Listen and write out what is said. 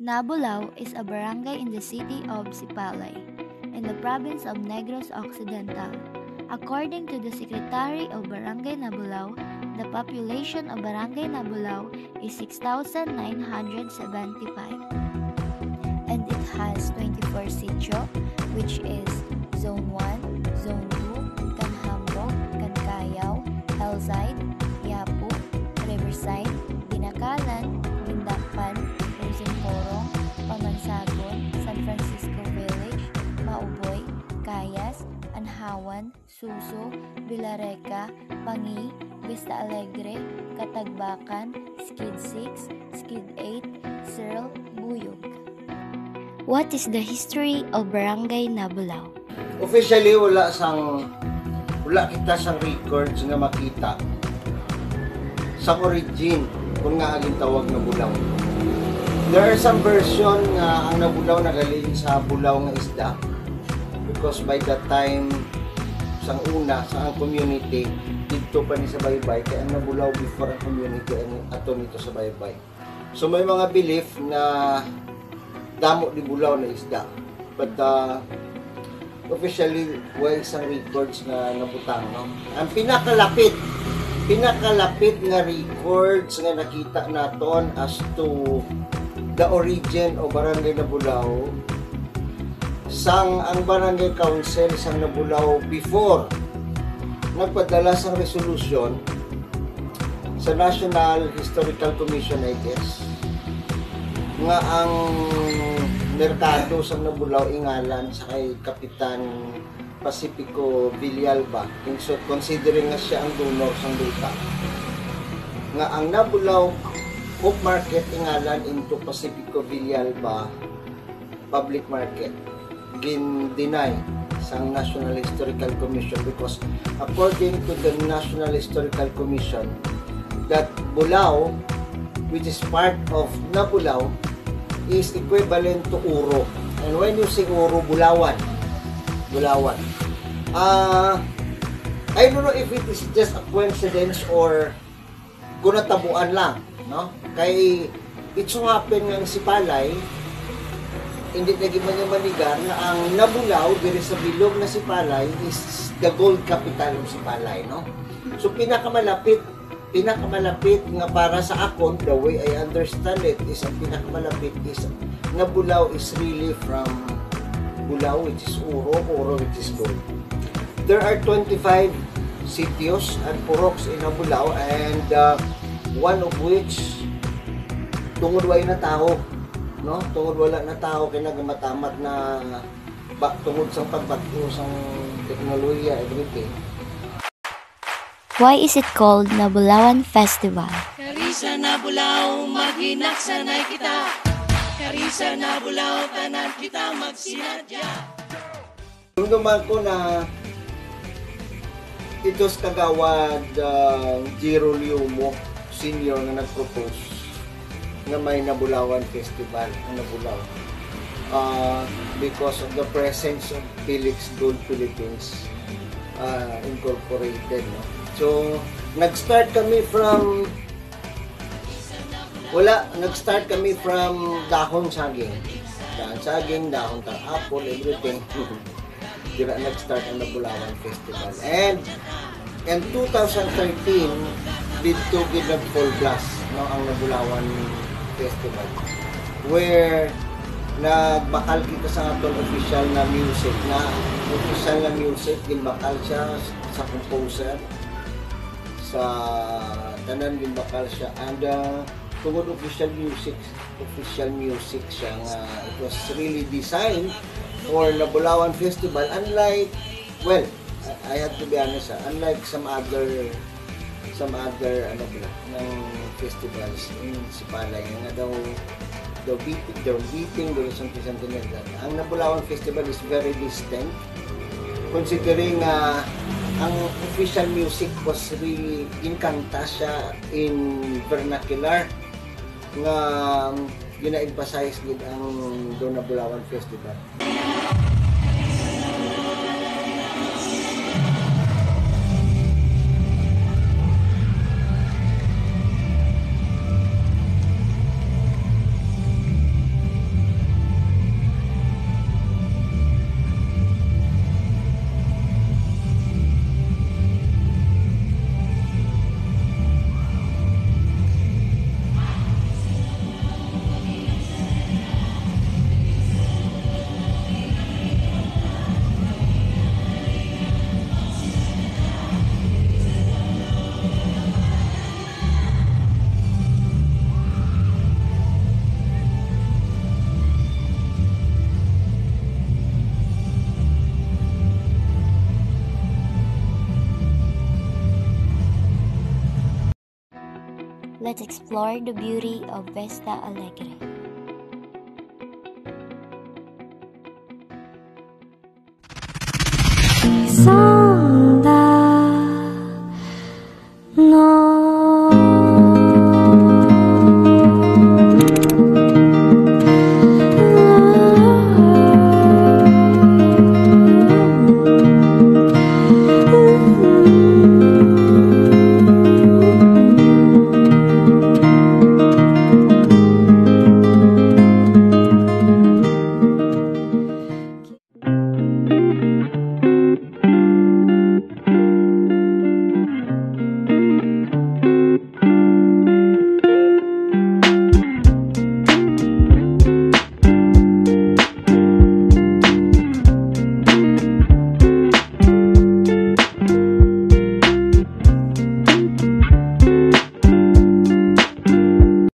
Nabulao is a barangay in the city of Sipalay, in the province of Negros Occidental. According to the Secretary of Barangay Nabulao, the population of Barangay Nabulao is 6,975, and it has 24 sitio, which is Zone 1, Zone 2, Kanhambog, Kankayao, Hellside, Yapu, Riverside, Dinakalan, Gindakpan, Rosenporong, Pamansagon, San Francisco Village, Mauboy, Cayas, Anhawan, Suso, Villareca, Pangi, Vista Alegre, Katagbakan, Skid 6, Skid 8, Searle, Buyog. What is the history of Barangay Nabulao? Officially, wala kita sang records nga makita sa origin kung nga aging tawag na Bulaw. There are some version nga ang Nabulaw nagaling sa Bulaw nga isda, because by that time sang una sa ang community dito pa ni sa Baybay, kaya ang Nabulaw before ang community ato nito sa Baybay. So may mga belief na damo di Bulaw na isda, but officially wala isang records na nabutang, no? Ang pinakalapit nga records nga nakita naton as to the origin of Barangay Nabulao sang ang Barangay Council sang Nabulao before nagpadala sang resolution sa National Historical Commission, I guess, nga ang merkado sa Nabulao ingalan sa kay Kapitan Pacifico Villalba, so considering nga siya ang donor sa lupa, nga ang Nabulao Hope Market ingalan into Pacifico Villalba public market deny sa National Historical Commission, because according to the National Historical Commission that Bulao, which is part of Nabulao, is equivalent to Uro. And when you say Uro, Bulawan. I don't know if it is just a coincidence or kung natabuan lang, no? Kay it so happen nga si Palay, hindi naging manigar na ang Nabulao diri sa bilog na si Palay is the gold capital of si Palay, no? So pinakamalapit nga para sa akon, the way I understand it, is ang pinakamalapit is Nabulao is really from Bulao, which is Uro, which is gold. There are 25 sitios and puroks in Nabulao, and one of which tungod way na tao, no? Tungod wala na tao kay nagamatamat na tungod sa pagbagyo sang teknolohiya, everything. Why is it called Nabulawan Festival? Karisa Nabulao, maghinaksanay kita. Karisa Nabulao, tanan kita magsinadya. Nungduman ko na itos kagawad Jiro Liumo Senior na nag-propose na may Nabulawan Festival ang Nabulao, because of the presence of Felix Gold Philippines Incorporated, no? So nag-start kami from dahon saging, dahon apple, everything. Dira nag-start ang Nabulawan Festival, and in 2013 dito ginag-full blast, no, ang Nabulawan Festival, where nagbakal kita sa atong official na music, ginbakal siya sa composer, sa tanan ginbakal siya, and tungod official music siya nga it was really designed for Nabulawan Festival, unlike, well, I have to be honest, unlike some other ng festivals in Sipalay nga daw beating something like that. Ang Nabulawan Festival is very distinct, considering ang official music was really inkanta siya in vernacular nga gina-emphasize gid ang Nabulawan Festival. Let's explore the beauty of Vista Alegre.